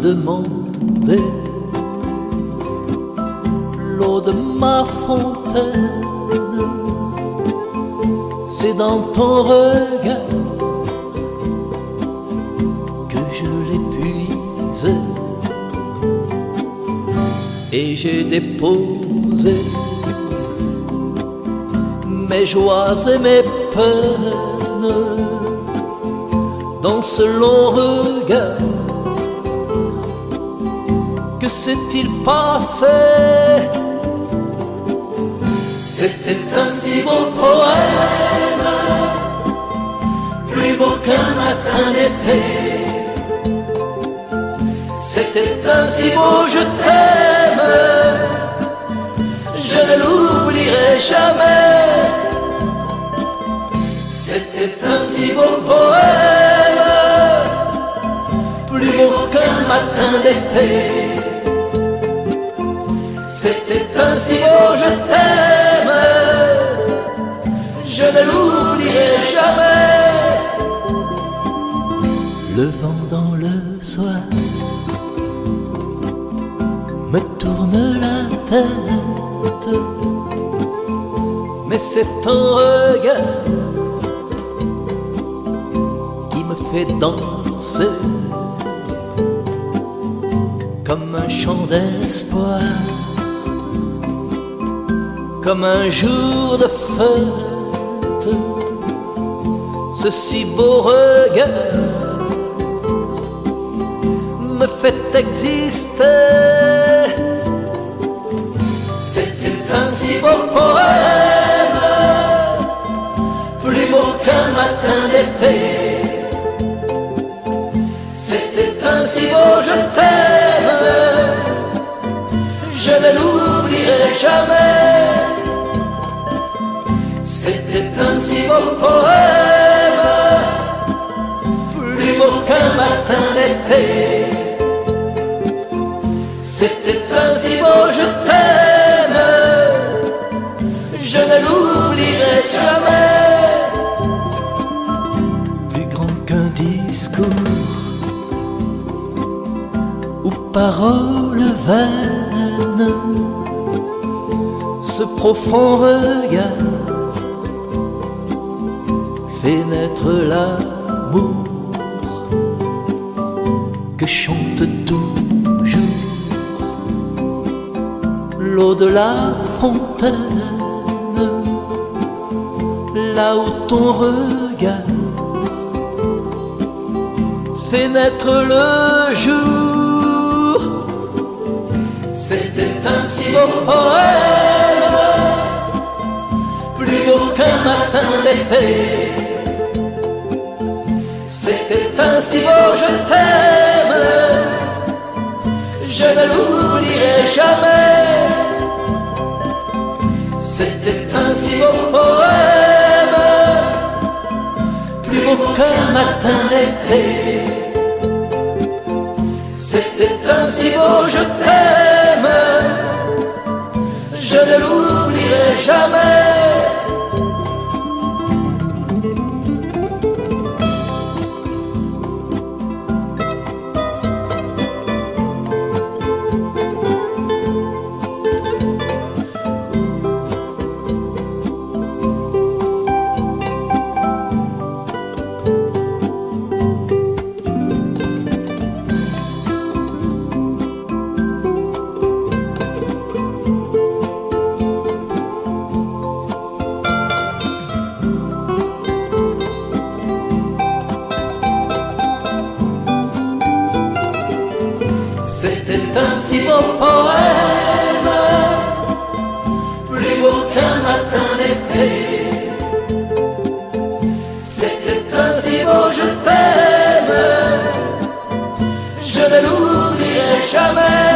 demandé l'eau de ma fontaine. C'est dans ton regard que je l'ai puisé, et j'ai déposé mes joies et mes peines dans ce long regard. Que s'est-il passé? C'était un si beau poème, plus beau qu'un matin d'été. C'était un si beau je t'aime, je ne l'oublierai jamais. C'était un si beau poème, plus beau qu'un matin d'été. C'était un si beau je t'aime, je ne l'oublierai jamais. Le vent dans le soir me tourne la tête, mais c'est ton regard qui me fait danser comme un chant d'espoir, comme un jour de fête. Ce si beau regard me fait exister. C'était un si beau poème, plus beau qu'un matin d'été. C'était un si beau je t'aime, je ne l'oublierai jamais. C'était un si beau poème, plus beau qu'un matin d'été. C'était un si beau je t'aime, je ne l'oublierai jamais. Plus grand qu'un discours ou paroles vaines, ce profond regard fait naître l'amour que chante toujours l'eau de la fontaine. Là où ton regard fait naître le jour. C'était un si beau poème, plus beau qu'un matin d'été. C'était un si beau je t'aime, je ne l'oublierai jamais. C'était un si beau poème, plus beau qu'un matin d'été. C'était un si beau je t'aime, je ne l'oublierai jamais. C'était un si beau poème, plus beau qu'un matin d'été. C'était un si beau je t'aime, je ne l'oublierai jamais.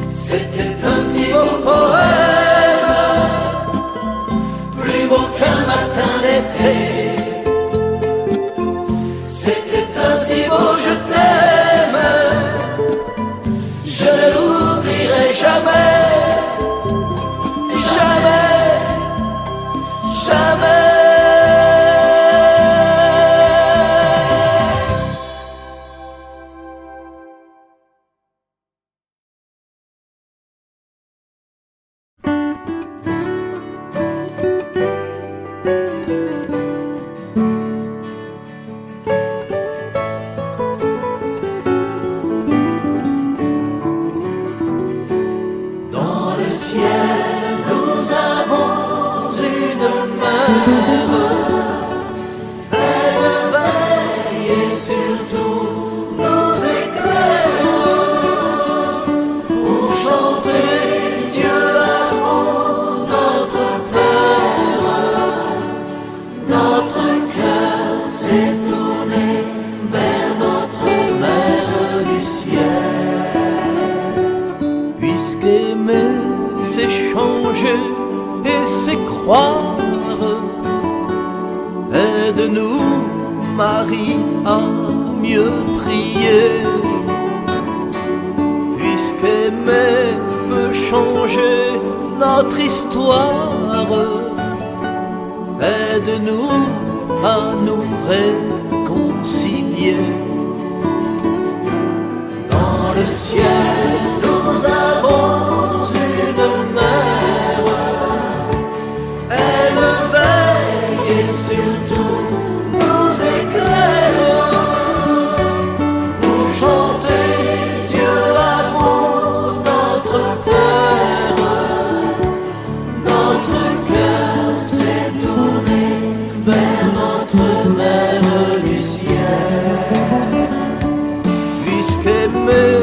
C'était un si beau poème, plus beau qu'un matin d'été. C'était un si beau je t'aime, je ne l'oublierai jamais. Jamais, jamais. aide-nous, Marie, à mieux prier, puisqu'aimer peut changer notre histoire. Aide-nous à nous réconcilier. Dans le ciel, nous avons une mère. Elle veille et surtout nous éclaire pour chanter Dieu l'amour, notre Père. Notre cœur s'est tourné vers notre Mère du ciel. Puisqu'aimer,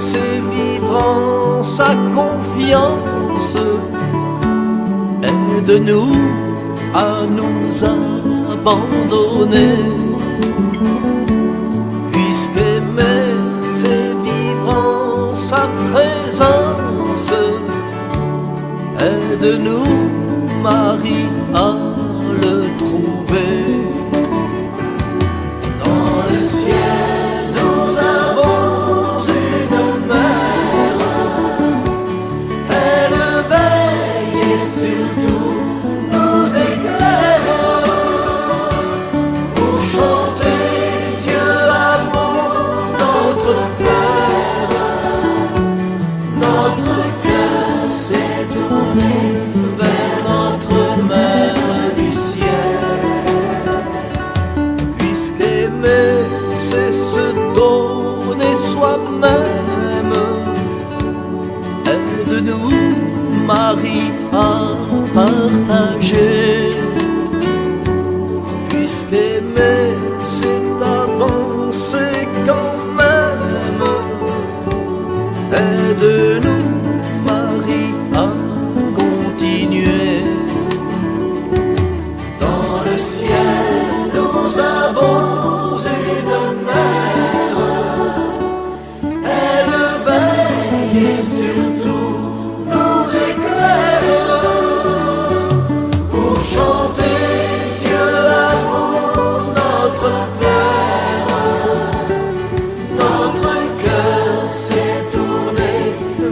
c'est vivre en sa confiance, aide-nous à nous abandonner. Puisqu'aimer, c'est vivre en sa présence, aide-nous, Marie, à le trouver. Dans le ciel, nous avons une mère. Elle veille et surtout nous éclaire pour chanter Dieu l'amour, notre Père. Notre cœur s'est tourné vers notre Mère du ciel. Puisqu'aimer, c'est se donner soi-même, aide-nous, Marie, à partager. Puisqu'aimer, c'est avancer quand même, aide-nous, Marie, à continuer. Dans le ciel, nous avons une mère. Elle veille et surtout nous éclaire pour chanter Dieu l'amour, notre Père. Notre cœur s'est tourné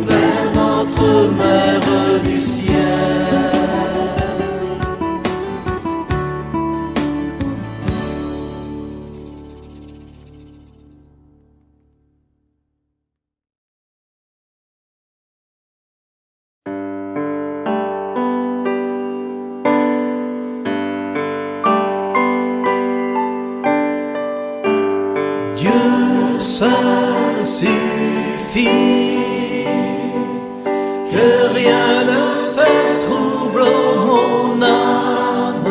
vers notre Mère du ciel. Dieu, ça suffit, que rien ne te trouble, mon âme,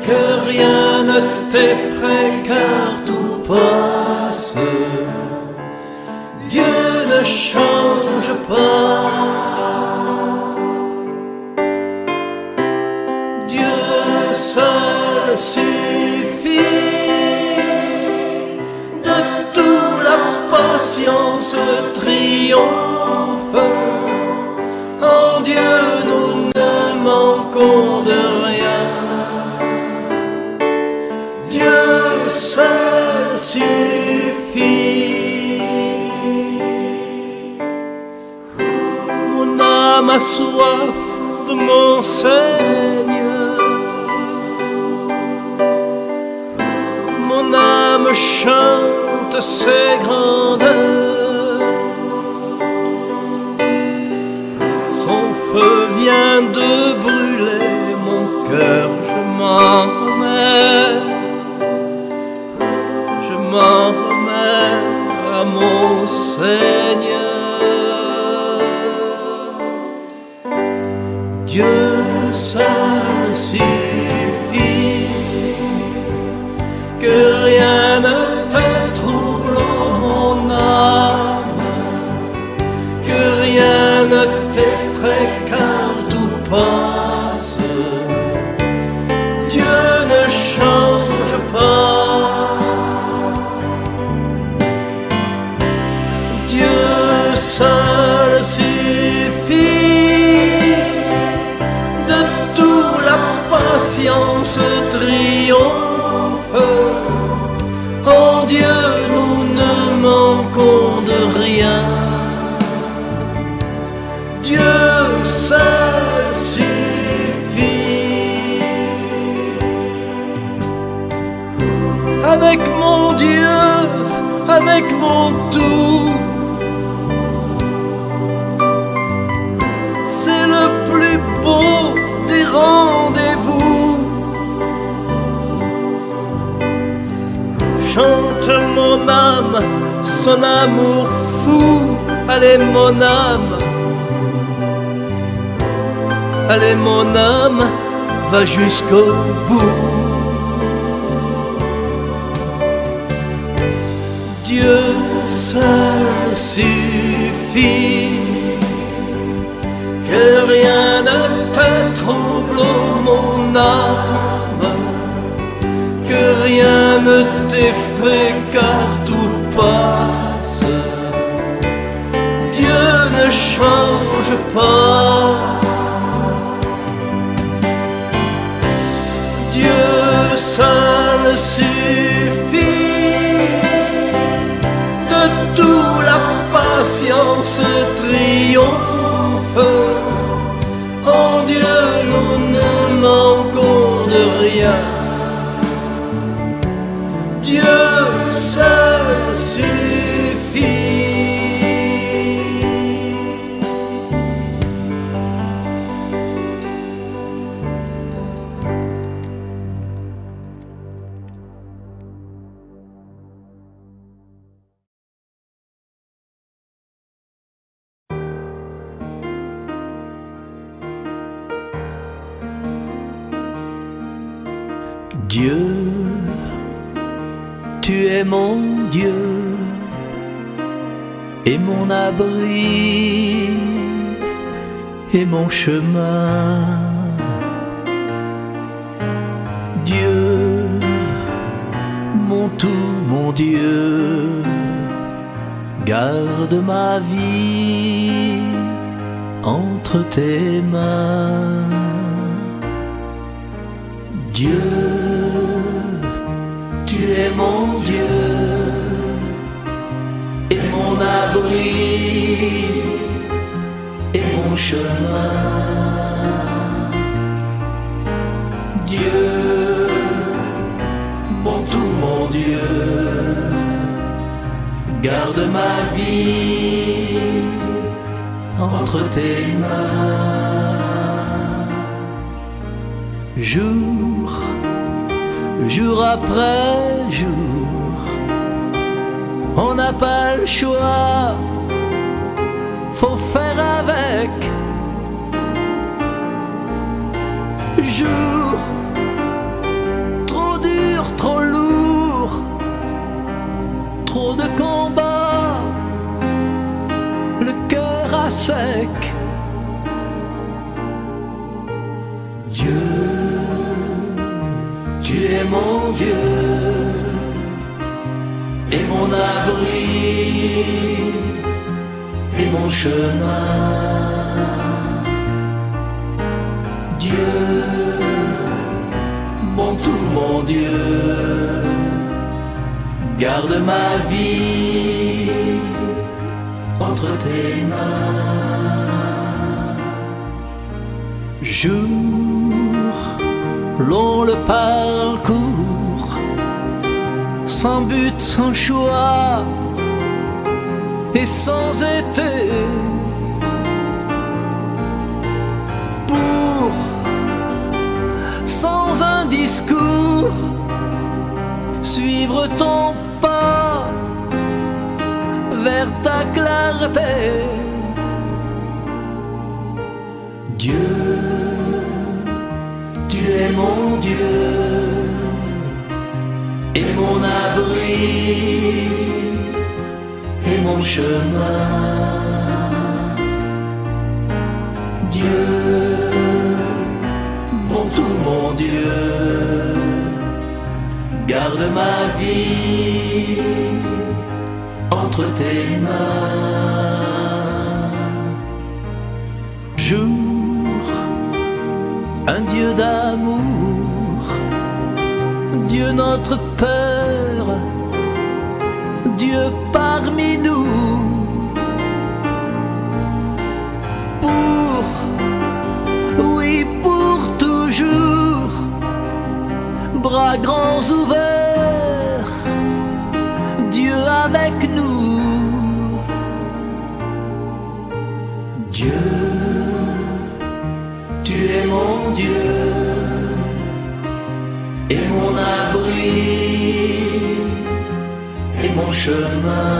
que rien ne t'effraie, car tout passe. Dieu ne change pas. Dieu seul suffit. Patience triomphe. En Dieu nous ne manquons de rien. Dieu seul suffit. Mon âme a soif de mon Seigneur. Mon âme chante ses grandeurs. Son feu vient de brûler mon cœur, je m'en remets. Je m'en remets à mon Seigneur. Dieu seul suffit, que rien ne te trouble, mon âme, que rien ne t'effraie, car tout passe. Dieu patience triomphe. En Dieu nous ne manquons de rien. Dieu seul suffit. Avec mon Dieu, avec mon tout, c'est le plus beau des rendez-vous. Chante mon âme, son amour fou. Allez mon âme, allez mon âme, va jusqu'au bout. Dieu seul suffit. Que rien ne te trouble, mon âme, que rien ne t'effraie car tout passe. Dieu ne change pas. Dieu seul suffit. De tout la patience triomphe. En Dieu nous ne manquons de rien. Dieu seul suffit. Dieu, tu es mon Dieu et mon abri et mon chemin. Dieu, mon tout, mon Dieu, garde ma vie entre tes mains. Dieu, tu es mon Dieu et mon abri et mon chemin. Dieu, mon tout, mon Dieu, garde ma vie entre tes mains. Jour, jour après jour, on n'a pas le choix, faut faire avec. Jour, trop dur, trop lourd, trop de combats, le cœur à sec. Dieu, tu es mon Dieu et mon abri et mon chemin. Dieu, mon tout, mon Dieu, garde ma vie entre tes mains. Jour, long le parcours, sans but, sans choix et sans été. Pour, sans un discours, suivre ton pas vers ta clarté. Dieu, tu es mon Dieu et mon abri et mon chemin. Dieu, mon tout, mon Dieu, garde ma vie entre tes mains. Jour, un Dieu d'amour Dieu notre Père, Dieu parmi nous, pour toujours, bras grands ouverts, Dieu avec nous. Dieu, tu es mon Dieu et mon abri et mon chemin.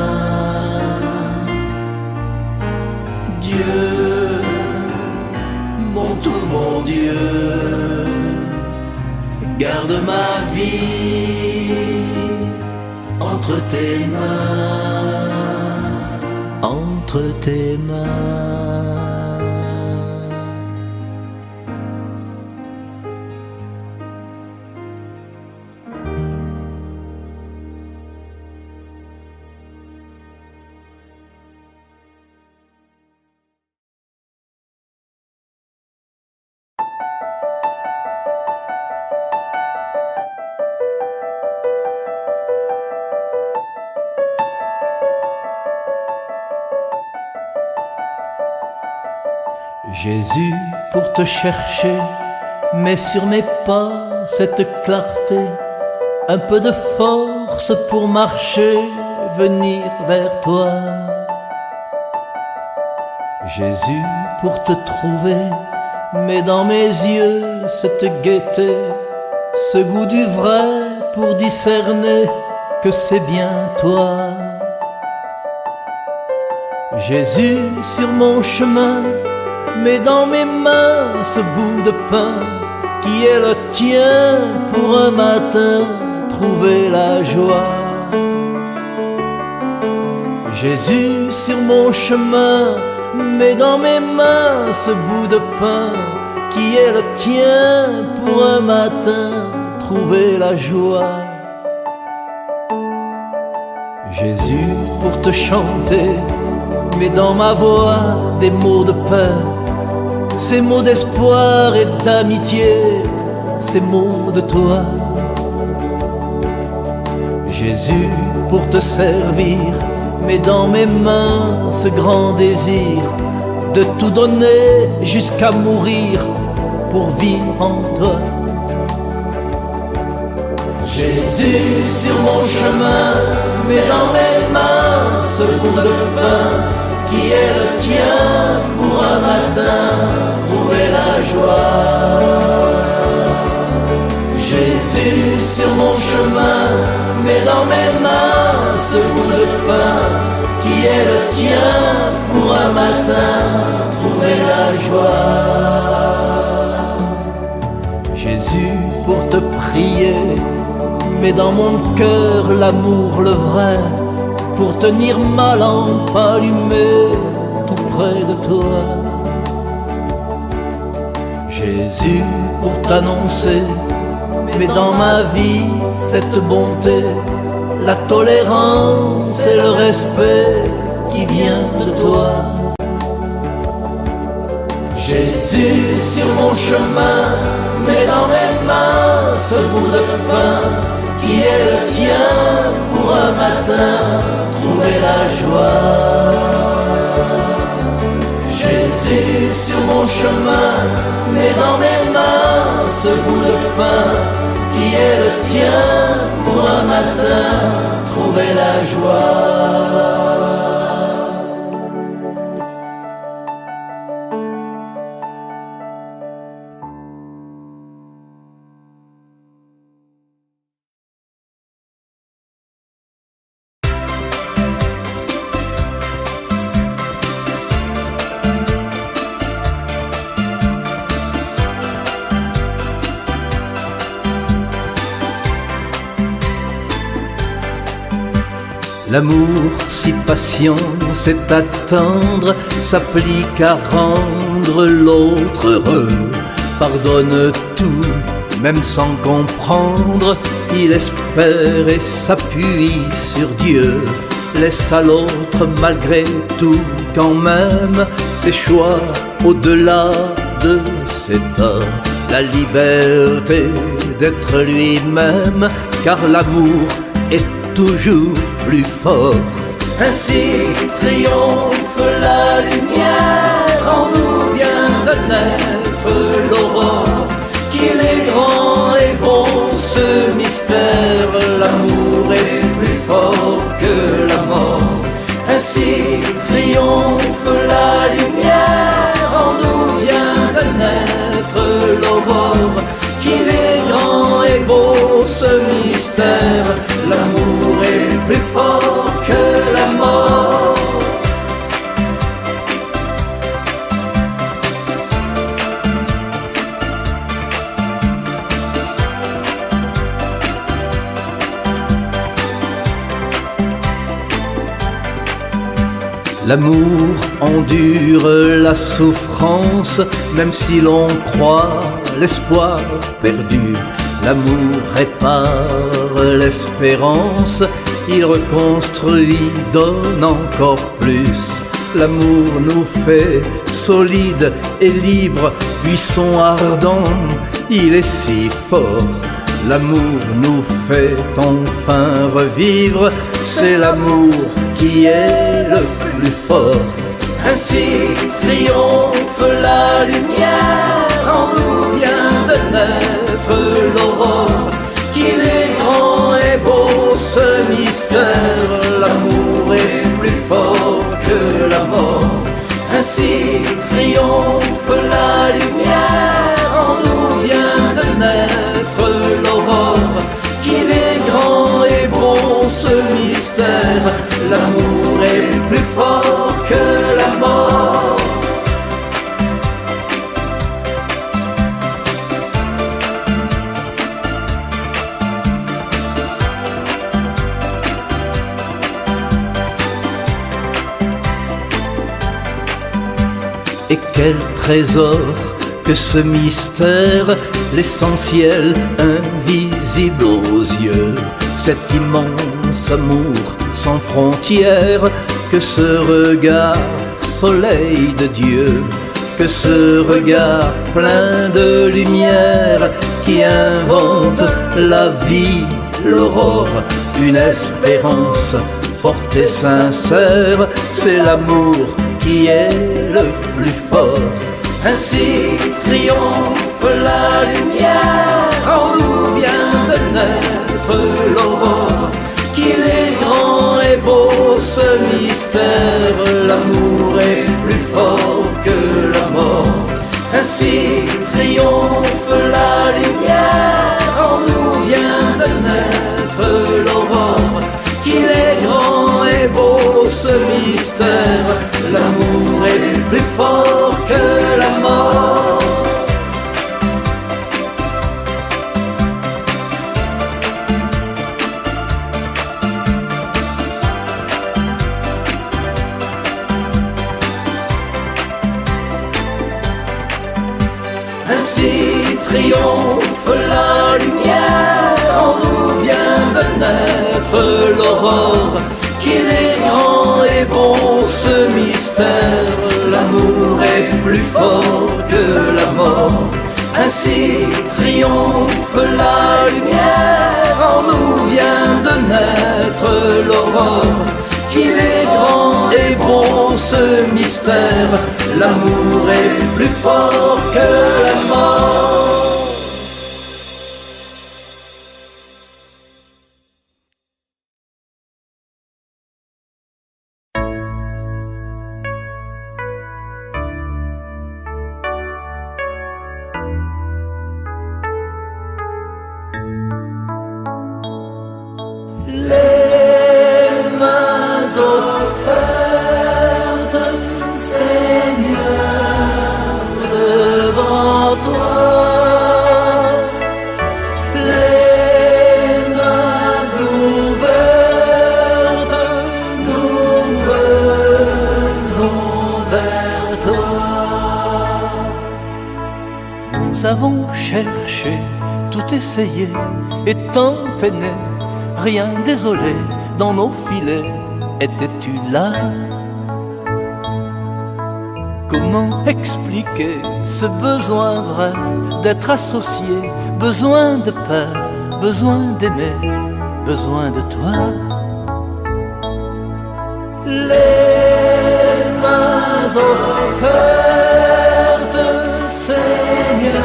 Dieu, mon tout, mon Dieu, garde ma vie entre tes mains, entre tes mains. Jésus, pour te chercher, mets sur mes pas cette clarté, un peu de force pour marcher, venir vers toi. Jésus, pour te trouver, mets dans mes yeux cette gaieté, ce goût du vrai pour discerner que c'est bien toi. Jésus, sur mon chemin, mets dans mes mains ce bout de pain qui est le tien pour un matin trouver la joie. Jésus, sur mon chemin, mets dans mes mains ce bout de pain qui est le tien pour un matin trouver la joie. Jésus, pour te chanter, mets dans ma voix des mots de paix, ces mots d'espoir et d'amitié, ces mots de toi. Jésus, pour te servir, mets dans mes mains ce grand désir de tout donner jusqu'à mourir pour vivre en toi. Jésus, sur mon chemin, mets dans mes mains ce bout de pain qui est le tien pour un matin trouver la joie. Jésus, sur mon chemin, mets dans mes mains ce bout de pain qui est le tien pour un matin trouver la joie. Jésus, pour te prier, mets dans mon cœur l'amour, le vrai, pour tenir ma lampe allumée tout près de toi. Jésus, pour t'annoncer, mets dans ma vie cette bonté, la tolérance et le respect qui vient de toi. Jésus, sur mon chemin, mets dans mes mains ce bout de pain qui est le tien pour un matin trouver la joie. Jésus, sur mon chemin, mets dans mes mains ce bout de pain qui est le tien pour un matin trouver la joie. L'amour si patient, c'est attendre, s'applique à rendre l'autre heureux. Pardonne tout, même sans comprendre, il espère et s'appuie sur Dieu. Laisse à l'autre malgré tout quand même ses choix au-delà de ses torts. la liberté d'être lui-même, car l'amour est toujours plus fort. Ainsi triomphe la lumière, en nous vient de naître l'aurore. Qu'il est grand et bon ce mystère, l'amour est plus fort que la mort. Ainsi triomphe la lumière, en nous vient de naître l'aurore. Qu'il est grand et beau ce mystère, l'amour est plus fort que la mort. L'amour endure la souffrance, même si l'on croit l'espoir perdu. L'amour répare l'espérance, il reconstruit, donne encore plus. L'amour nous fait solides et libres, buisson ardent, il est si fort. L'amour nous fait enfin revivre, c'est l'amour qui est le plus fort. Ainsi triomphe la lumière, en nous vient de naître l'aurore. Qu'il est grand et beau ce mystère, l'amour est plus fort que la mort. Ainsi triomphe la lumière, en nous vient de naître l'aurore. Qu'il est grand et bon ce mystère, l'amour est plus fort que la mort. Et quel trésor que ce mystère, l'essentiel invisible aux yeux, cet immense amour sans frontières, que ce regard soleil de Dieu, que ce regard plein de lumière qui invente la vie, l'aurore, une espérance forte et sincère, c'est l'amour qui est le plus fort. Ainsi triomphe la lumière, en nous vient de naître l'aurore. Qu'il est grand et beau ce mystère, l'amour est plus fort que la mort. Ainsi triomphe la lumière, en nous vient de naître l'aurore. Qu'il est grand et beau ce mystère, l'amour est plus fort que la mort. Ainsi triomphe la lumière, en nous vient de naître l'aurore. Qu'il est grand et bon ce mystère, l'amour est plus fort que la mort. Ainsi triomphe la lumière, en nous vient de naître l'aurore. Qu'il est grand et bon ce mystère, l'amour est plus fort que la mort. Nous avons cherché, tout essayé, et tant peiné, rien désolé, dans nos filets, étais-tu là? Comment expliquer ce besoin vrai d'être associé, besoin de paix, besoin d'aimer, besoin de toi. Les mains offertes, Seigneur,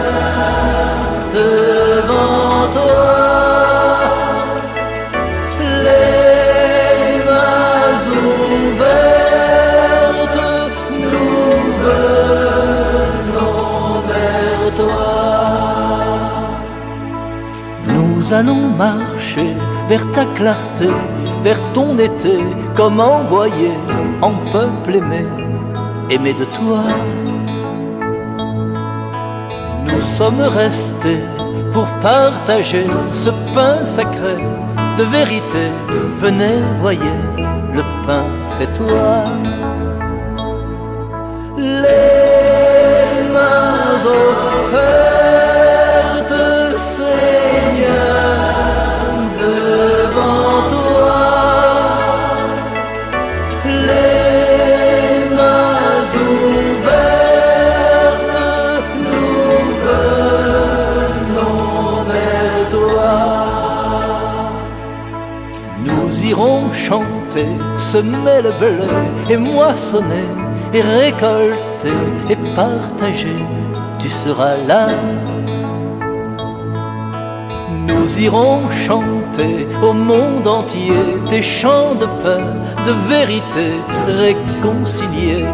devant toi. Les mains ouvertes, nous venons vers toi. Nous allons marcher vers ta clarté, vers ton été, comme envoyé en peuple aimé, aimé de toi. Nous sommes restés pour partager ce pain sacré de vérité. Venez, voyez, le pain c'est toi. Les mains offertes, Seigneur, devant toi. Les mains ouvertes, nous venons vers toi. Nous irons chanter, semer le blé et moissonner et récolter et partager. Tu seras là. Nous irons chanter au monde entier des chants de paix, de vérité, réconciliés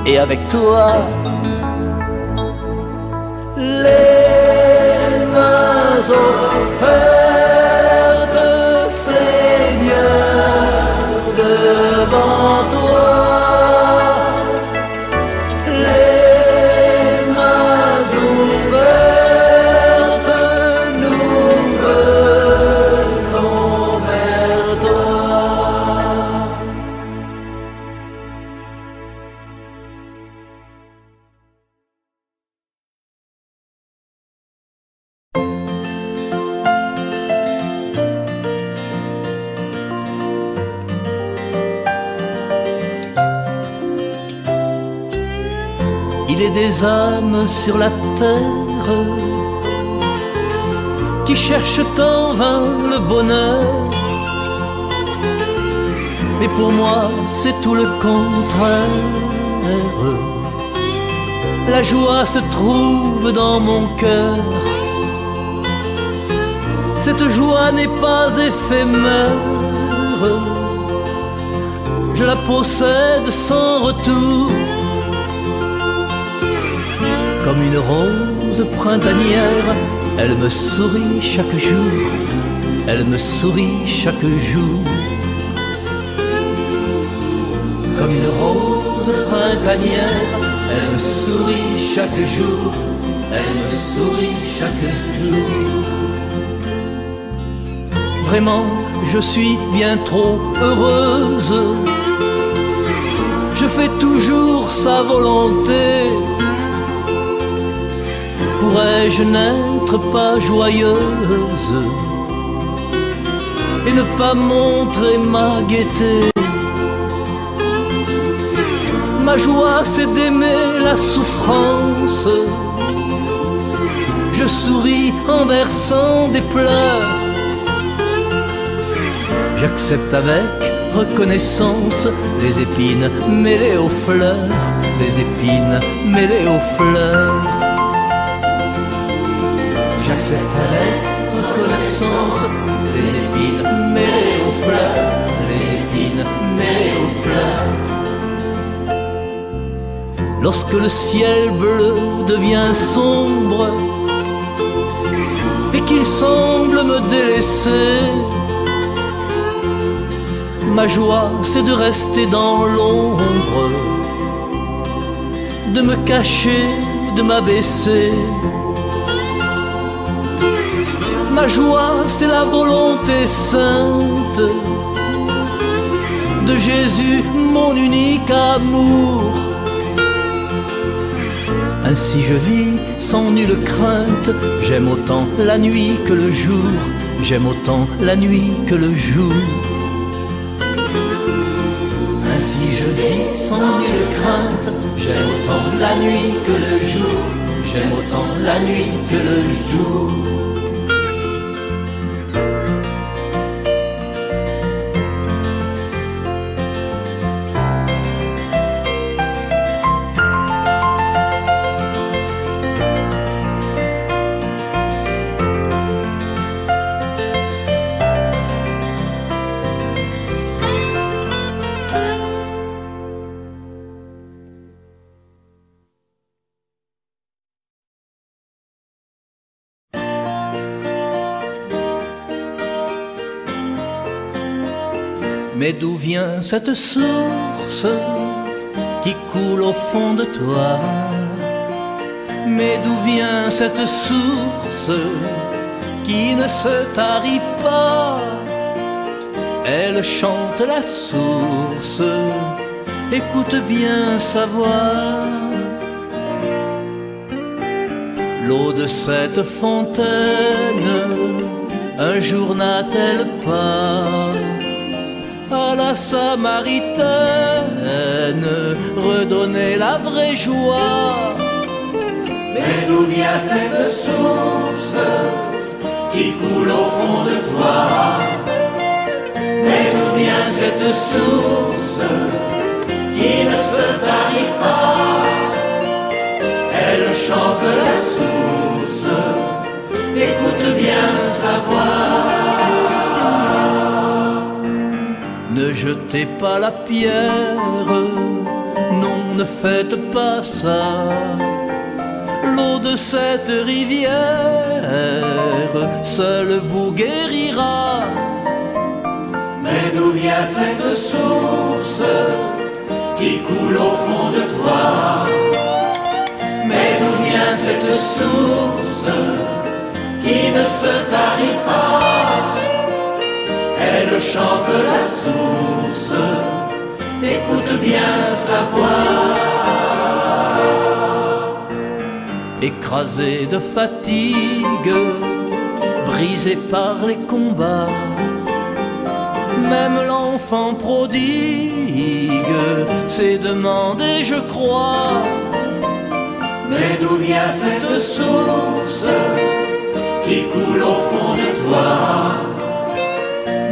et avec toi. Les mains offertes, Seigneur, devant toi. Les mains ouvertes, nous venons vers toi. Il est des âmes sur la terre qui cherchent en vain le bonheur. Mais pour moi, c'est tout le contraire. La joie se trouve dans mon cœur. Cette joie n'est pas éphémère. Je la possède sans retour. Comme une rose printanière, elle me sourit chaque jour, elle me sourit chaque jour. Comme une rose printanière, elle me sourit chaque jour, elle me sourit chaque jour. Vraiment, je suis bien trop heureuse. Je fais toujours sa volonté. Pourrais-je n'être pas joyeuse et ne pas montrer ma gaieté? Ma joie, c'est d'aimer la souffrance. Je souris en versant des pleurs. J'accepte avec reconnaissance les épines mêlées aux fleurs, les épines mêlées aux fleurs. J'accepte avec reconnaissance les épines mêlées aux fleurs, les épines mêlées aux fleurs. Lorsque le ciel bleu devient sombre et qu'il semble me délaisser, ma joie c'est de rester dans l'ombre, de me cacher, de m'abaisser. Ma joie, c'est la volonté sainte de Jésus, mon unique amour. Ainsi je vis sans nulle crainte. J'aime autant la nuit que le jour. J'aime autant la nuit que le jour. Ainsi je vis sans nulle crainte. J'aime autant la nuit que le jour. J'aime autant la nuit que le jour. Mais d'où vient cette source qui coule au fond de toi? Mais d'où vient cette source qui ne se tarit pas? Elle chante la source, écoute bien sa voix. L'eau de cette fontaine, un jour n'a-t-elle pas à la Samaritaine redonner la vraie joie? Mais d'où vient cette source qui coule au fond de toi? Mais d'où vient cette source qui ne se tarit pas? Elle chante la source, écoute bien sa voix. Ne jetez pas la pierre, non, ne faites pas ça. L'eau de cette rivière seule vous guérira. Mais d'où vient cette source qui coule au fond de toi? Mais d'où vient cette source qui ne se tarit pas? Elle chante la source, écoute bien sa voix. Écrasé de fatigue, brisé par les combats, même l'enfant prodigue s'est demandé, je crois. Mais d'où vient cette source qui coule au fond de toi?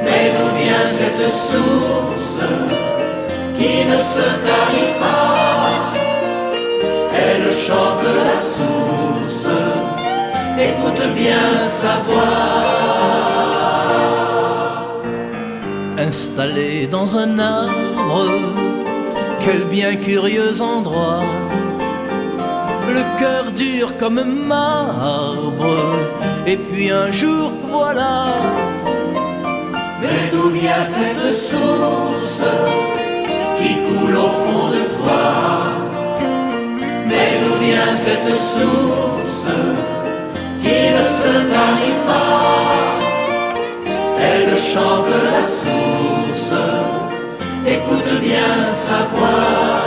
Mais d'où vient cette source qui ne se tarit pas? Elle chante la source, écoute bien sa voix. Installé dans un arbre, quel bien curieux endroit. Le cœur dur comme marbre, et puis un jour voilà. Mais d'où vient cette source qui coule au fond de toi? Mais d'où vient cette source qui ne se tarit pas? Elle chante la source, écoute bien sa voix.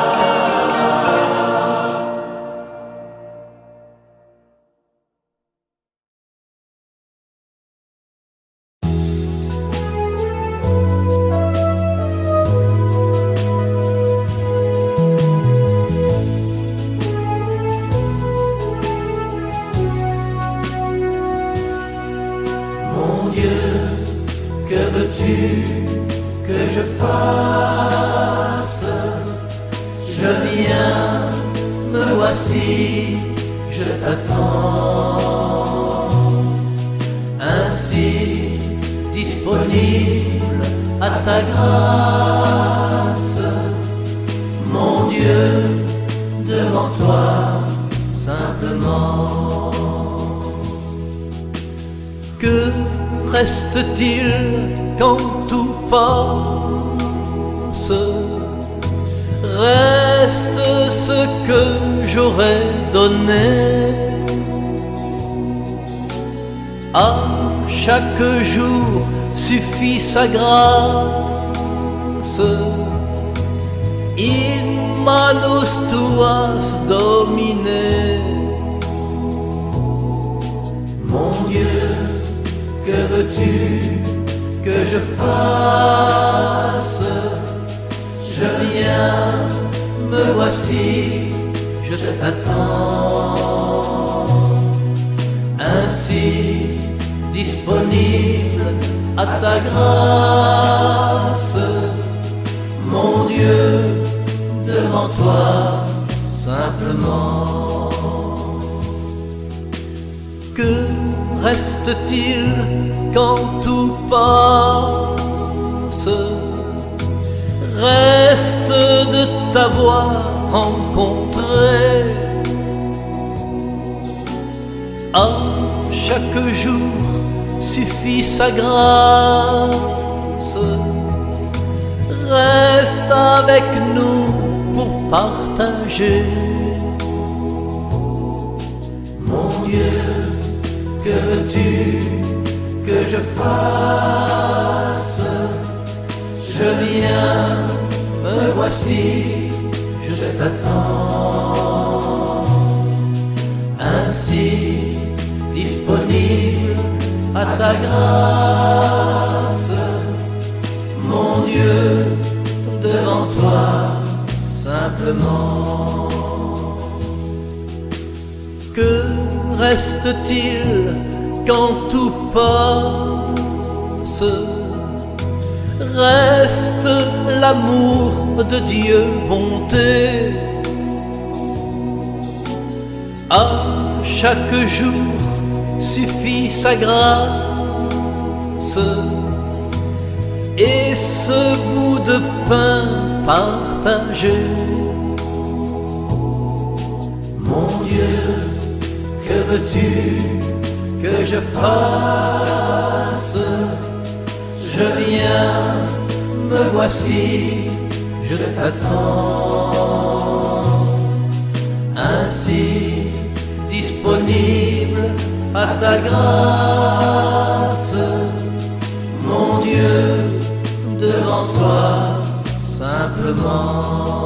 Que veux-tu que je fasse? Je viens, me voici, je t'attends. Ainsi disponible à ta grâce, mon Dieu, devant toi simplement. Que reste-t-il quand tout passe? Reste ce que j'aurais donné. À chaque jour suffit sa grâce. In manus tuas Domine. Mon Dieu, que veux-tu que je fasse? Je viens viens, me voici, je t'attends. Ainsi disponible à ta grâce, mon Dieu, devant toi simplement. Que reste-t-il quand tout passe? Reste de t'avoir rencontré. À chaque jour suffit sa grâce. Reste avec nous pour partager. Mon Dieu, que veux-tu que je fasse? Je viens, me voici, je t'attends. Ainsi disponible à ta grâce, mon Dieu, devant toi simplement. Que reste-t-il quand tout passe? Reste l'amour de Dieu, bonté. À chaque jour suffit sa grâce, et ce bout de pain partagé. Mon Dieu, que veux-tu que je fasse? Je viens, me voici, je t'attends. Ainsi disponible à ta grâce, mon Dieu, devant toi simplement.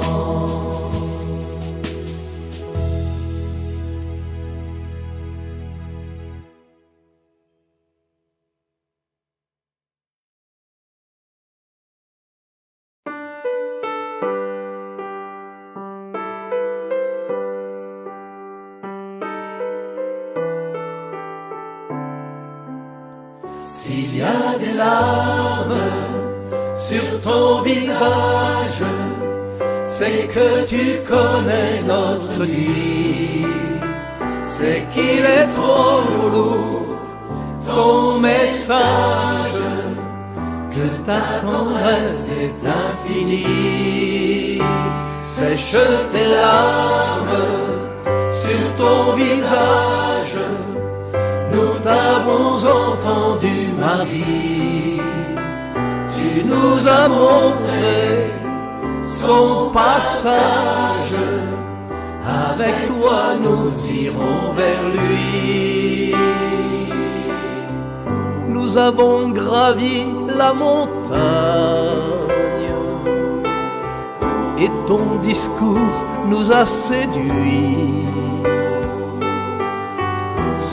S'il y a des larmes sur ton visage, c'est que tu connais notre nuit. C'est qu'il est trop lourd, ton message, que ta tendresse est infinie. Sèche tes larmes sur ton visage, nous t'avons entendu, Marie. Tu nous as montré son passage. Avec toi nous irons vers lui. Nous avons gravi la montagne et ton discours nous a séduits.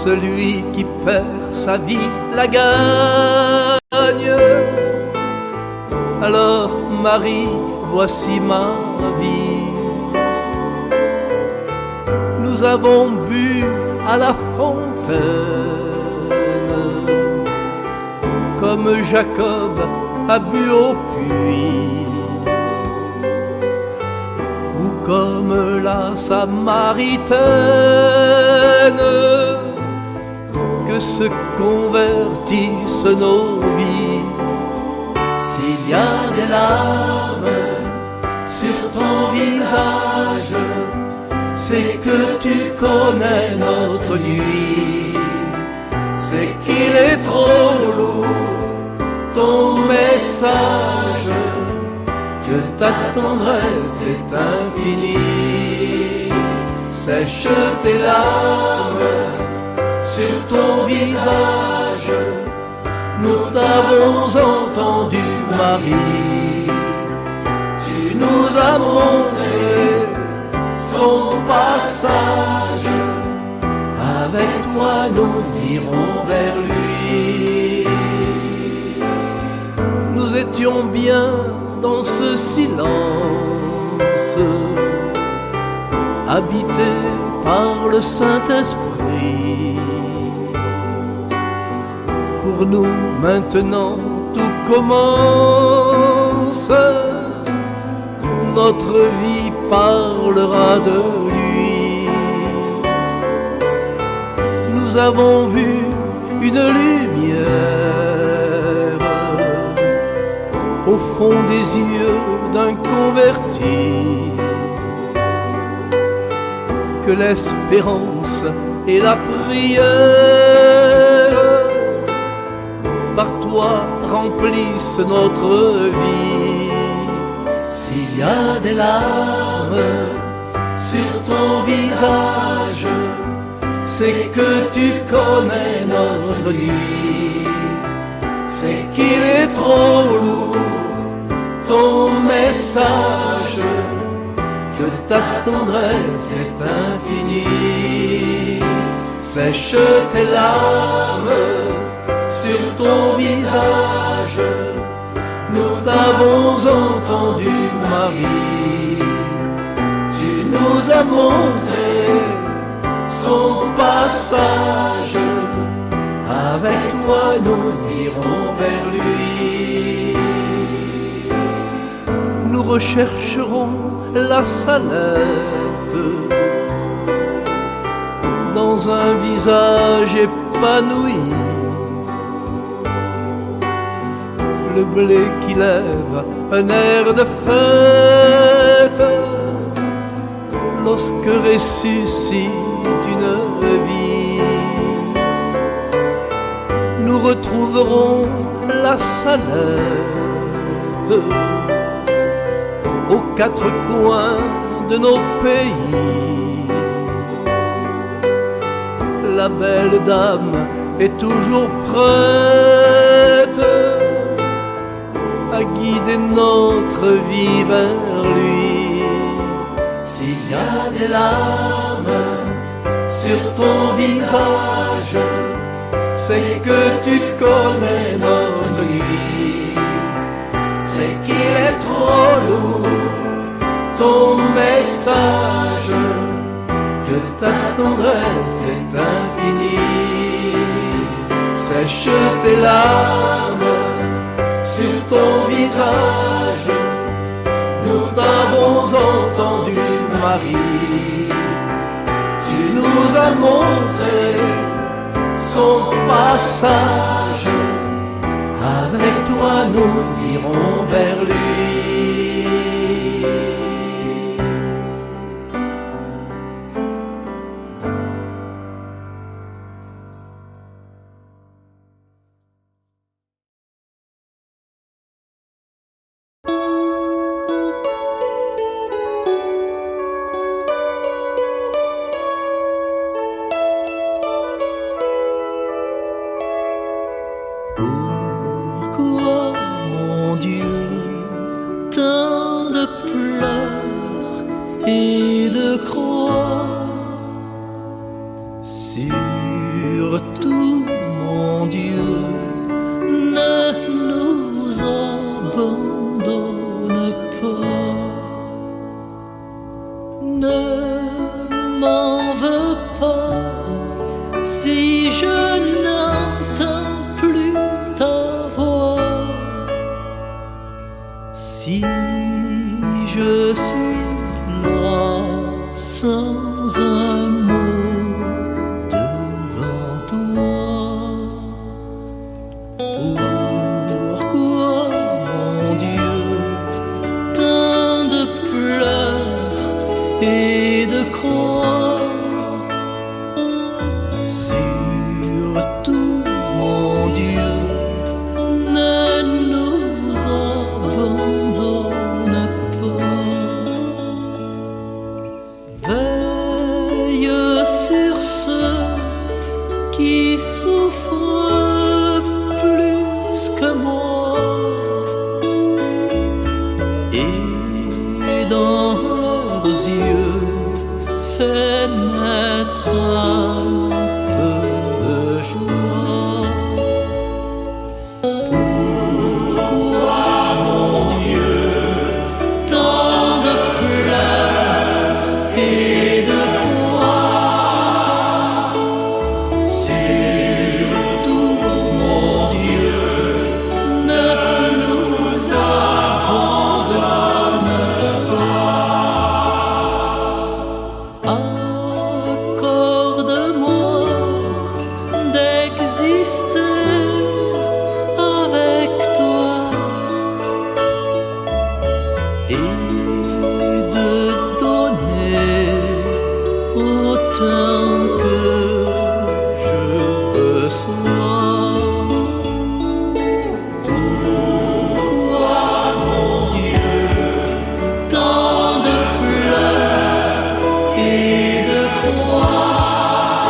Celui qui perd sa vie la gagne. Alors Marie, voici ma vie. Nous avons bu à la fontaine, comme Jacob a bu au puits, ou comme la Samaritaine, que se convertissent nos vies. S'il y a des larmes sur ton visage, c'est que tu connais notre nuit. C'est qu'il est trop lourd, ton message, que ta tendresse est infinie. Sèche tes larmes sur ton visage, nous t'avons entendu, Marie. Tu nous as montré son passage. Avec toi nous irons vers lui. Nous étions bien dans ce silence, habité par le Saint-Esprit. Pour nous maintenant tout commence, notre vie parlera de lui. Nous avons vu une lumière au fond des yeux d'un converti, que l'espérance et la prière par toi remplissent notre vie. S'il y a des larmes sur ton visage, c'est que tu connais notre nuit. C'est qu'il est trop lourd ton message, que ta tendresse est infinie. Sèche tes larmes sur ton visage, nous t'avons entendu, Marie. Tu nous as montré son passage, avec toi nous irons vers lui. Nous rechercherons la salette dans un visage épanoui, le blé qui lève un air de fête lorsque ressuscite une vie. Nous retrouverons la salette aux quatre coins de nos pays. La belle dame est toujours prête à guider notre vie vers lui. S'il y a des larmes sur ton visage, c'est que tu connais notre nuit. C'est qu'il est trop lourd ton message, que ta tendresse est infinie. Sèche tes larmes sur ton visage, nous t'avons entendu, Marie. Tu nous as montré son passage, avec toi nous irons vers lui. Pourquoi, mon Dieu, tant de pleurs et de croix? Surtout, mon Dieu, ne nous abandonne pas. Ne m'en veux pas si je n'entends plus ta voix, si je suis loin sans un mot devant toi. Pourquoi, mon Dieu, tant de pleurs et de croix? Surtout, mon Dieu, ne nous abandonne et de donner autant que je reçois. Pourquoi, mon Dieu, tant de pleurs et de croix?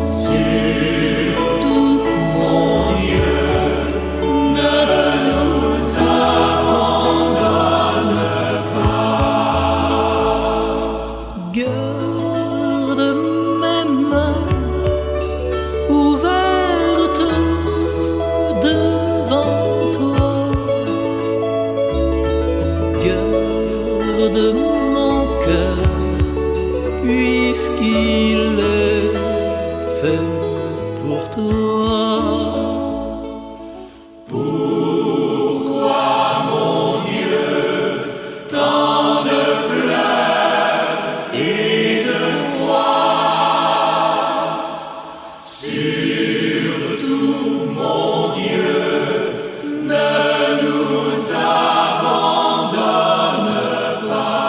Surtout, mon Dieu, ne nous abandonne pas. Garde mes mains ouvertes devant toi. Garde mon cœur puisqu'il est fait pour toi. Pourquoi, mon Dieu, tant de pleurs et de croix? Surtout, mon Dieu, ne nous abandonne pas.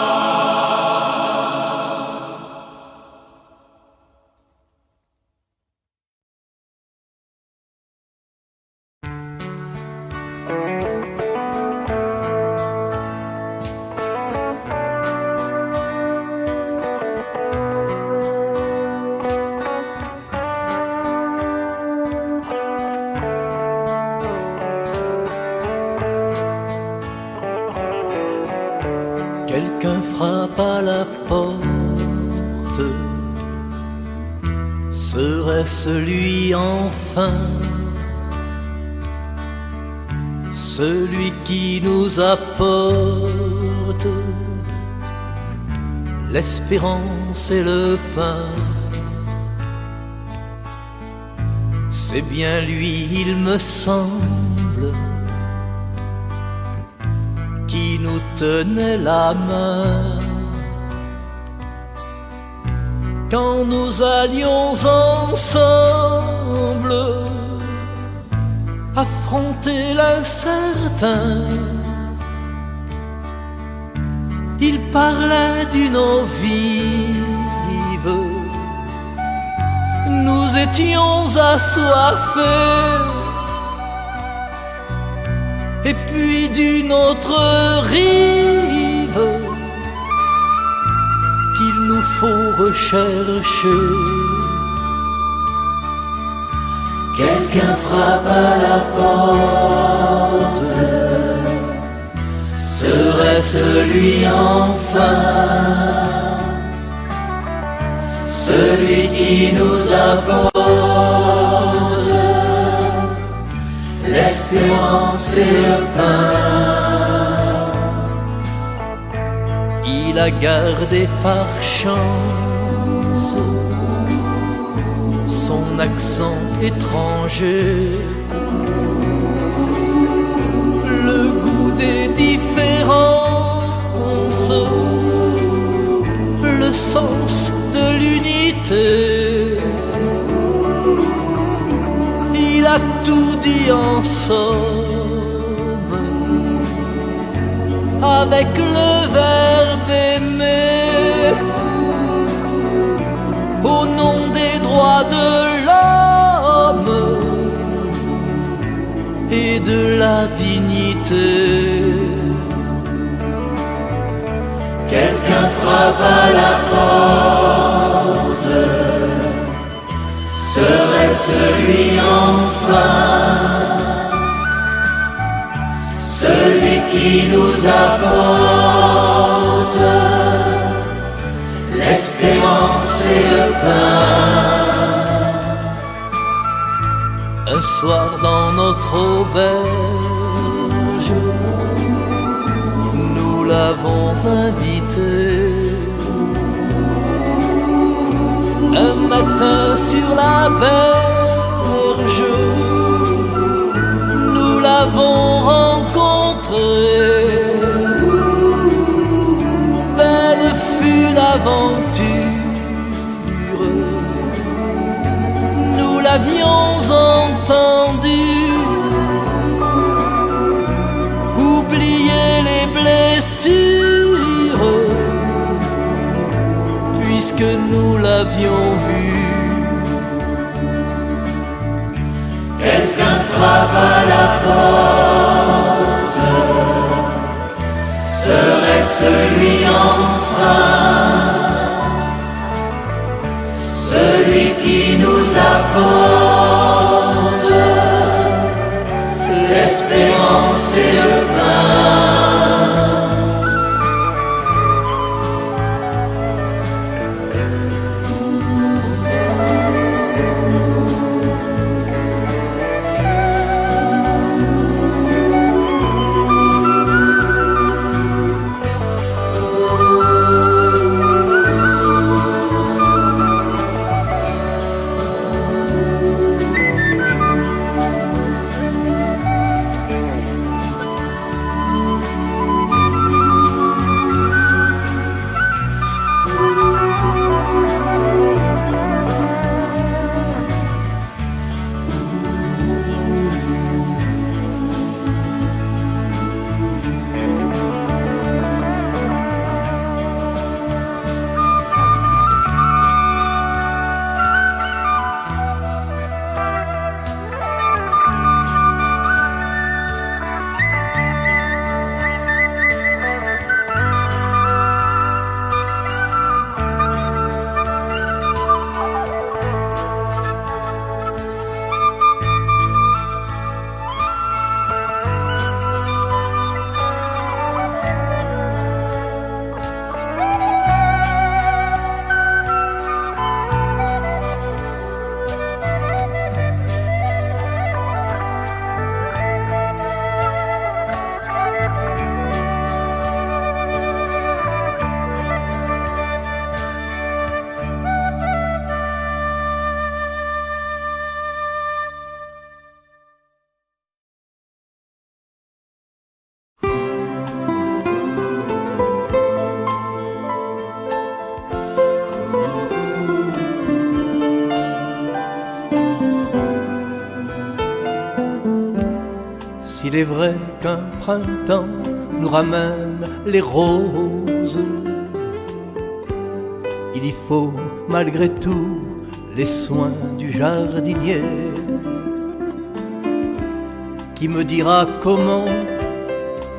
Quelqu'un frappe à la porte. Serait-ce lui enfin? Celui qui nous apporte l'espérance et le pain. C'est bien lui, il me semble, qui nous tenait la main quand nous allions ensemble affronter l'incertain. Il parlait d'une eau vive, nous étions assoiffés. Et puis d'une autre rive qu'il nous faut rechercher. Quelqu'un frappe à la porte. Serait-ce lui enfin? Celui qui nous apporte l'espérance et le pain. Il a gardé par chance son accent étranger, le goût des différences, le sens de l'unité. Il a tout dit en somme, avec le verbe aimer, au nom des droits de l'homme et de la dignité. Quelqu'un frappe à la porte. Serait-ce lui enfin? Celui qui nous apporte l'espérance et le pain. Un soir dans notre auberge, nous l'avons invité. Un matin sur la berge, nous l'avons rencontré. Belle fut l'aventure, nous l'avions entendu. Oubliez les blés l'avions vu. Quelqu'un frappe à la porte, serait-ce lui enfin, celui qui nous apporte l'espérance et le pain. S'il est vrai qu'un printemps nous ramène les roses, il y faut malgré tout les soins du jardinier, qui me dira comment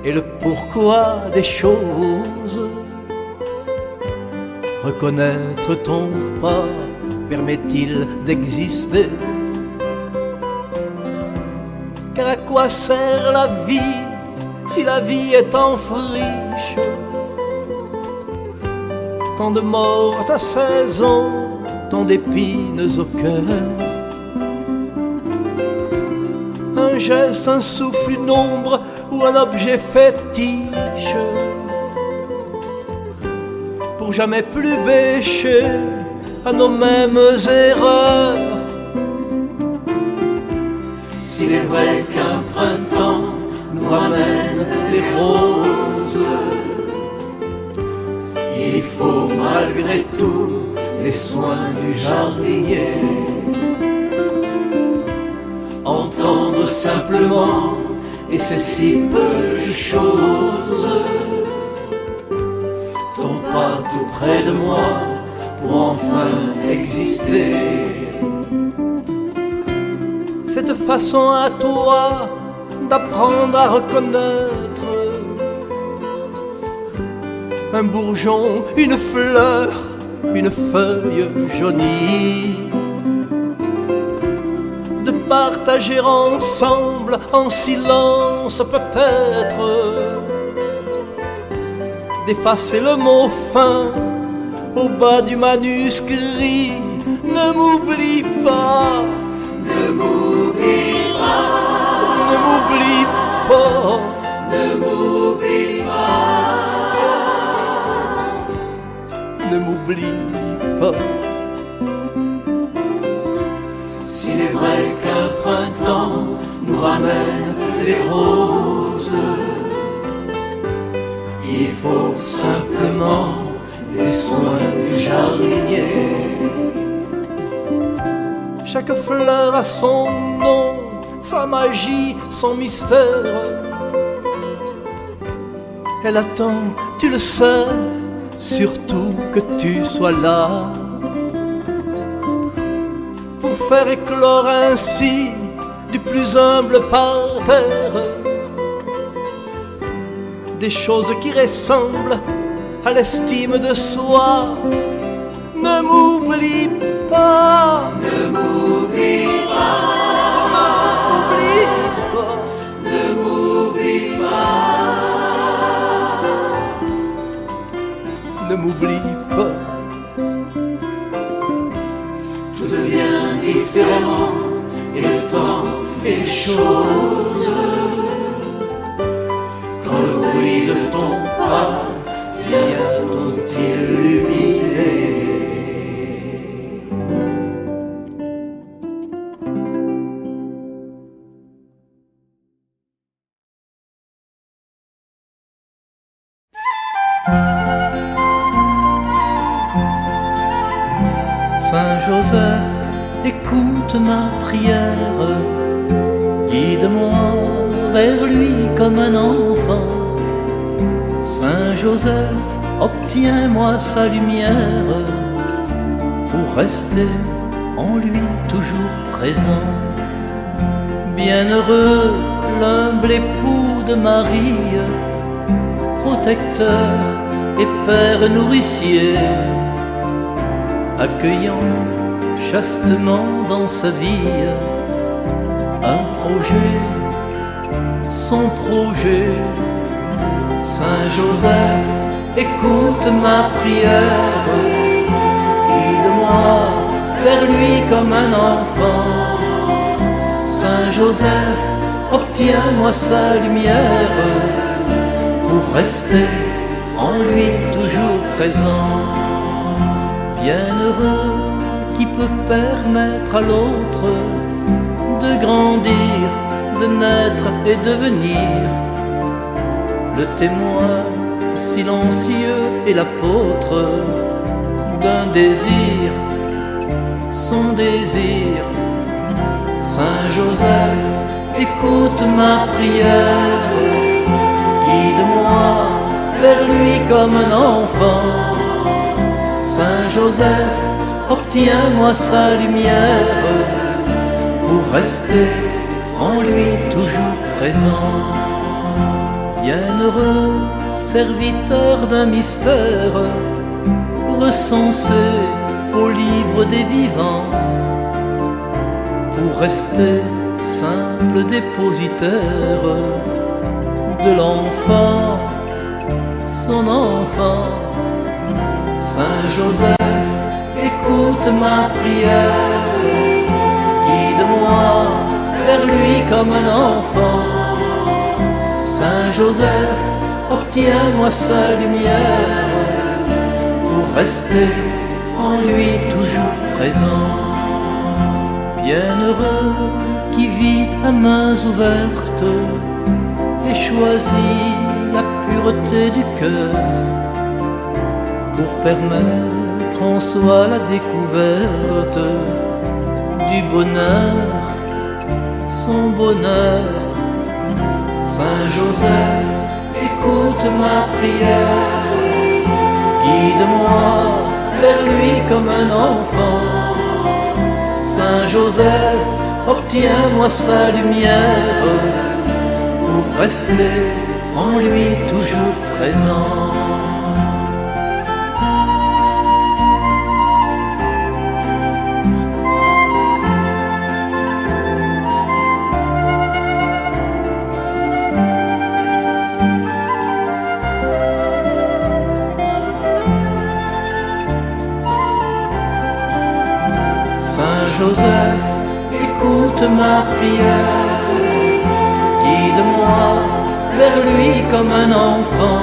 et le pourquoi des choses. Reconnaître ton pas permet-il d'exister? Car à quoi sert la vie si la vie est en friche? Tant de mortes à saison, tant d'épines au cœur. Un geste, un souffle, une ombre ou un objet fétiche, pour jamais plus bêcher à nos mêmes erreurs. S'il est vrai qu'un printemps nous ramène les roses, il faut malgré tout les soins du jardinier. Entendre simplement, et c'est si peu de choses, ton pas tout près de moi pour enfin exister. Cette façon à toi d'apprendre à reconnaître un bourgeon, une fleur, une feuille jaunie, de partager ensemble en silence peut-être, d'effacer le mot fin au bas du manuscrit. Ne m'oublie pas, Ne m'oublie pas, ne m'oublie pas, ne m'oublie pas, ne m'oublie pas. s'il est vrai qu'un printemps nous ramène les roses, il faut simplement les soins du jardinier. Chaque fleur a son nom, sa magie, son mystère. Elle attend, tu le sais, surtout que tu sois là. faire éclore ainsi du plus humble parterre des choses qui ressemblent à l'estime de soi. Ne m'oublie pas, Ne m'oublie pas, ne m'oublie pas, ne m'oublie pas. ne m'oublie pas. Tout devient différent, et le temps et les choses. Quand le bruit de ton pas vient tout illuminer. Saint Joseph, écoute ma prière, guide-moi vers lui comme un enfant. Saint Joseph, obtiens-moi sa lumière pour rester en lui toujours présent. Bienheureux l'humble époux de Marie, protecteur et père nourricier, accueillant chastement dans sa vie un projet, son projet. Saint Joseph, écoute ma prière, guide-moi vers lui comme un enfant. Saint Joseph, obtiens-moi sa lumière pour rester en lui toujours présent. Bienheureux qui peut permettre à l'autre de grandir, de naître et devenir le témoin silencieux et l'apôtre d'un désir, son désir. Saint Joseph, écoute ma prière, guide-moi vers lui comme un enfant. Saint Joseph, obtiens-moi sa lumière pour rester en lui toujours présent. Bienheureux serviteur d'un mystère recensé au livre des vivants, pour rester simple dépositaire de l'enfant, son enfant. Saint Joseph, écoute ma prière, guide-moi vers lui comme un enfant. Saint Joseph, obtiens-moi sa lumière pour rester en lui toujours présent. Bienheureux qui vit à mains ouvertes et choisit la pureté du cœur pour permettre en soi la découverte du bonheur, son bonheur. Saint Joseph, écoute ma prière, guide-moi vers lui comme un enfant. Saint Joseph, obtiens-moi sa lumière pour rester en lui toujours présent. Saint Joseph, écoute ma prière, guide-moi vers lui comme un enfant.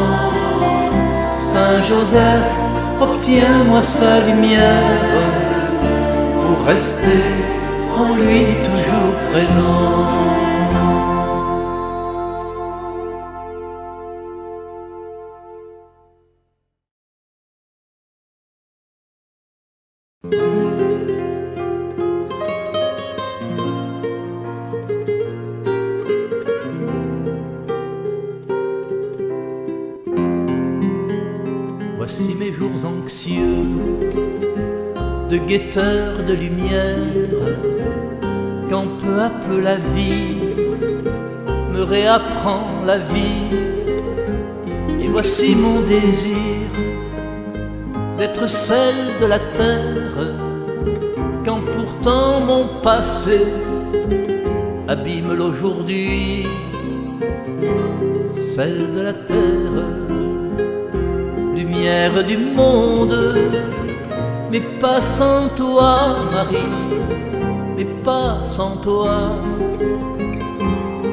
Saint Joseph, obtiens-moi sa lumière pour rester en lui toujours présent. Voici mes jours anxieux de guetteur de lumière, peu à peu la vie me réapprend la vie. Et voici mon désir d'être celle de la terre, quand pourtant mon passé abîme l'aujourd'hui. Celle de la terre, lumière du monde, mais pas sans toi, Marie, mais pas sans toi.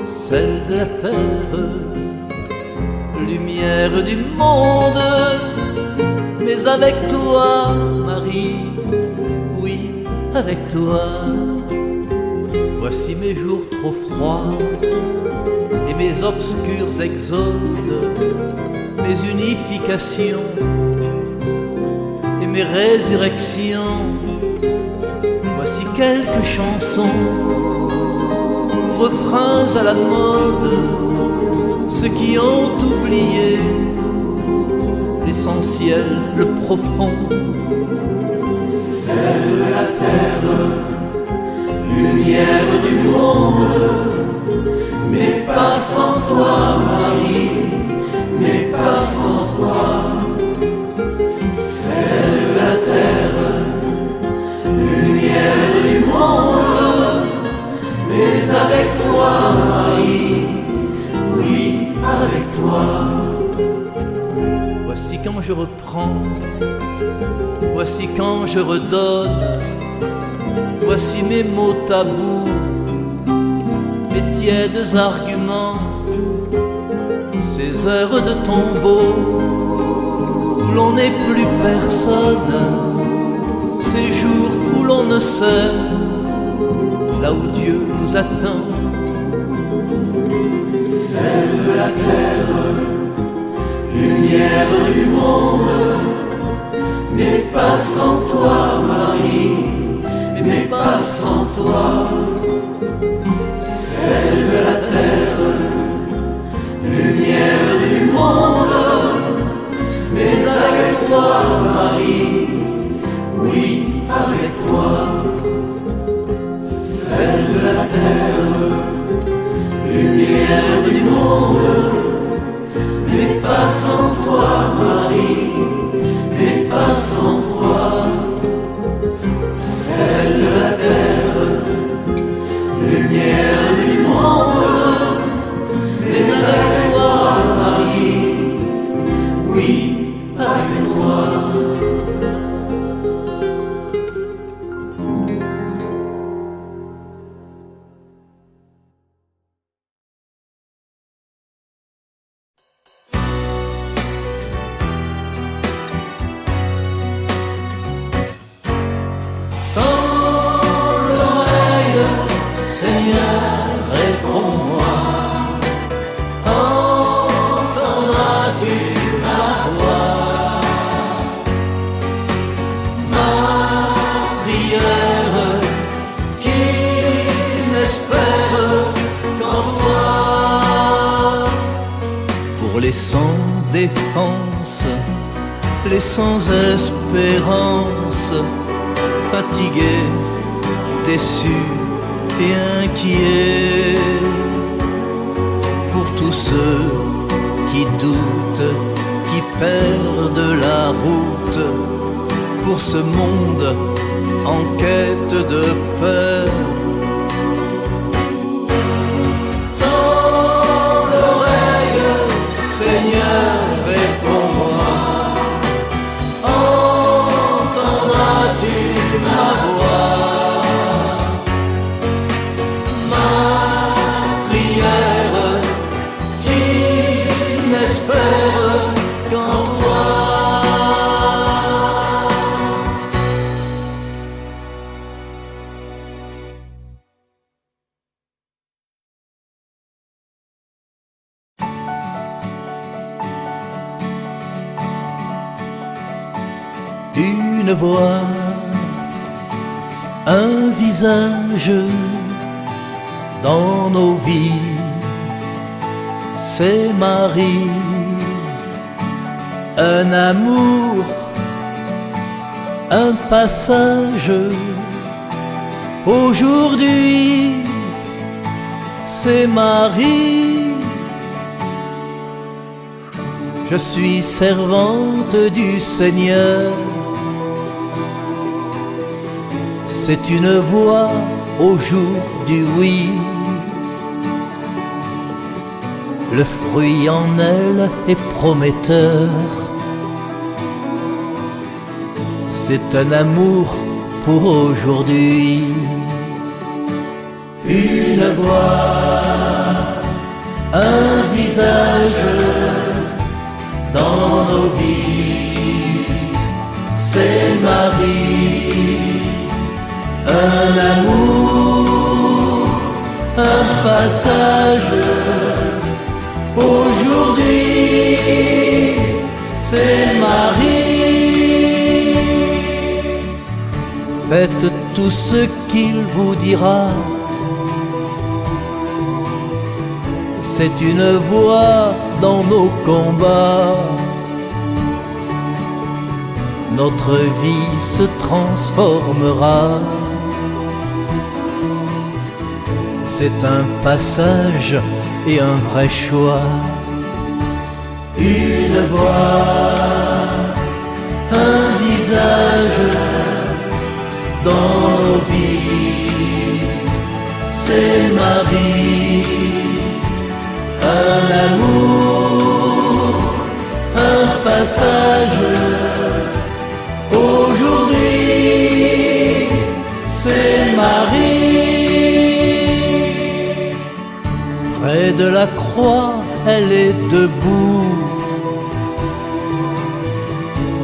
Celle de la terre, lumière du monde, mais avec toi, Marie, oui, avec toi. Voici mes jours trop froids et mes obscurs exodes, mes unifications et mes résurrections. Voici quelques chansons, refrains à la mode, ceux qui ont oublié l'essentiel, le profond. Celle de la terre, lumière du monde, mais pas sans toi, Marie, mais pas sans toi. Celle de la terre, lumière du monde, mais avec toi, Marie, oui, avec toi. Voici quand je reprends, voici quand je redonne, voici mes mots tabous, mes tièdes arguments, ces heures de tombeau où l'on n'est plus personne, ces jours où l'on ne sait là où Dieu nous attend. Celle de la terre, lumière du monde, mais pas sans toi, Marie, mais pas sans toi. Celle de la terre, lumière du monde, mais avec toi, Marie, oui, avec toi. Celle de la terre, lumière du monde, mais pas sans toi, Marie, mais pas sans toi. Celle de la terre, lumière du monde, mais avec toi, Marie, oui, avec toi. Seigneur, réponds-moi, entendras-tu ma voix? Ma prière qui n'espère qu'en toi. Pour les sans défense, les sans espérance, fatigués, déçus et inquiets, pour tous ceux qui doutent, qui perdent la route, pour ce monde en quête de paix. Tends l'oreille, Seigneur, réponds-moi, entendras-tu ma voix? N'espère qu'en toi. Une voix, un visage dans nos vies, c'est Marie. Un amour, un passage, aujourd'hui c'est Marie. Je suis servante du Seigneur. C'est une voix au jour du oui. Le fruit en elle est prometteur. C'est un amour pour aujourd'hui. Une voix, un visage dans nos vies, c'est Marie. Un amour, un passage, aujourd'hui, c'est Marie. Faites tout ce qu'il vous dira. C'est une voix dans nos combats. Notre vie se transformera. C'est un passage et un vrai choix. Une voix, un visage dans nos vies, c'est Marie. Un amour, un passage, aujourd'hui, c'est Marie. Près de la croix, elle est debout.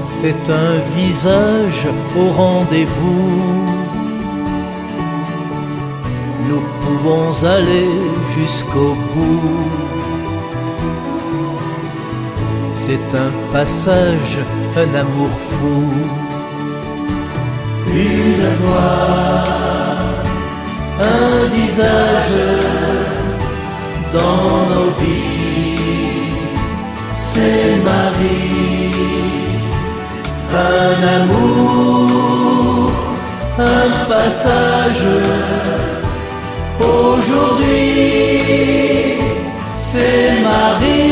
C'est un visage au rendez-vous. Nous pouvons aller jusqu'au bout. C'est un passage, un amour fou. Une voix, un visage dans nos vies, c'est Marie. Un amour, un passage, aujourd'hui, c'est Marie.